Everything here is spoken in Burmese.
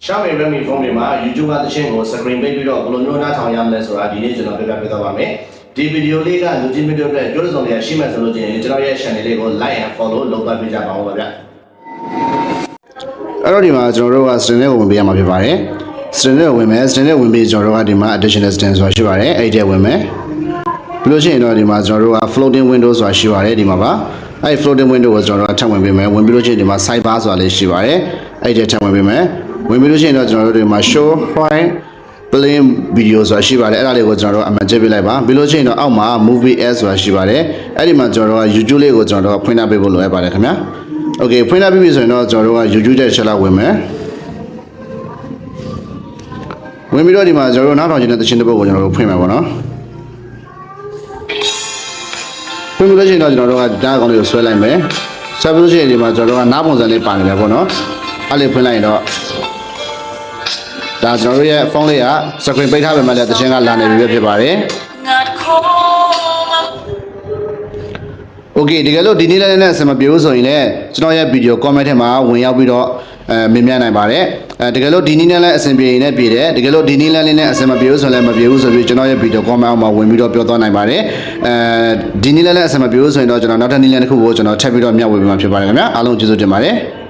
Xiaomi Redmi phone တွေမှာ YouTube ကသချင်းကို screen ပိတ်ပြီးတော့ဘယ်လိုမျိုးနှားထောင်ရမလဲဆိုတာဒီနေ့ကျွန်တော်ပြပြပေးသွားပါမယ်။ဒီဗီဒီယိုလေးကလူချင်းဗီဒီယိုတွေပြောလို့ဆိုရင်ရှိမှဆိုလို့ချင်းကျွန်တော်ရဲ့ channel လေးကို like and follow လုပ်သွားပေးကြပါဦးပါဗျ။အဲ့တော့ဒီမှာကျွန်တော်တို့က string ကိုဝင်ပေးရမှာဖြစ်ပါတယ်။ string ကိုဝင်မယ် string ကိုဝင်ပြီးကျွန်တော်တို့ကဒီမှာ additional string ဆိုတာရှိပါတယ်။အဲ့ဒီဝင်မယ်။ပြီးလို့ရှိရင်တော့ဒီမှာကျွန်တော်တို့က floating window ဆိုတာရှိပါတယ်ဒီမှာပါ။အဲ့ floating window ကိုကျွန်တော်တို့ထပ်ဝင်ပေးမယ်။ဝင်ပြီးလို့ရှိရင်ဒီမှာ sidebar ဆိုတာလေးရှိပါတယ်။အဲ့ဒီထပ်ဝင်ပေးမယ်။ဝင်ပြီးလို့ရှိရင်တော့ကျွန်တော်တို့ဒီမှာ show while playing video ဆိုတာရှိပါတယ်အဲ့ဒါလေးကိုကျွန်တော်တို့အမှန်ကျပြလိုက်ပါပြီးလို့ရှိရင်တော့အောက်မှာ movie as ဆိုတာရှိပါတယ်အဲ့ဒီမှာကျွန်တော်တို့က YouTube လေးကိုကျွန်တော်တို့ဖွင့်ထားပေးဖို့လိုအပ်ပါတယ်ခင်ဗျာ Okay ဖွင့်ထားပြီးပြီဆိုရင်တော့ကျွန်တော်တို့က YouTube တဲ့ချက်လောက်ဝင်မယ်ဝင်ပြီးတော့ဒီမှာကျွန်တော်တို့နောက်ထောင်ခြင်းတဲ့သချင်းတစ်ပုဒ်ကိုကျွန်တော်တို့ဖွင့်မယ်ပေါ့နော်ဖွင့်ပြီးလို့ရှိရင်တော့ကျွန်တော်တို့ကဒါအကောင့်လေးကိုဆွဲလိုက်မယ်ဆွဲပြီးလို့ရှိရင်ဒီမှာကျွန်တော်တို့ကနားပုံစံလေးပါနေတယ်ပေါ့နော်အဲ့လေးဖွင့်လိုက်ရင်တော့ဒါကျွန်တော်တို့ရဲ့ဖုန်းလေးက screen ပိတ်ထားပေမဲ့လည်းတခြင်းကလာနေပြီပဲဖြစ်ပါတယ်။ Okay တကယ်လို့ဒီနေ့လည်းနဲ့အဆင်မပြေဘူးဆိုရင်လည်းကျွန်တော်ရဲ့ video comment ထဲမှာဝင်ရောက်ပြီးတော့မေးမြန်းနိုင်ပါတယ်။တကယ်လို့ဒီနေ့နဲ့လည်းအဆင်ပြေရင်လည်းပြေတယ်။တကယ်လို့ဒီနေ့လည်းနဲ့အဆင်မပြေဘူးဆိုရင်လည်းမပြေဘူးဆိုပြီးကျွန်တော်ရဲ့ video comment အောက်မှာဝင်ပြီးတော့ပြောသွားနိုင်ပါတယ်။ဒီနေ့လည်းအဆင်မပြေဘူးဆိုရင်တော့ကျွန်တော်နောက်ထပ်နေ့လည်းတစ်ခုကိုကျွန်တော်ထပ်ပြီးတော့မျှဝေပေးမှာဖြစ်ပါတယ်ခင်ဗျာ။အားလုံးကျေးဇူးတင်ပါတယ်။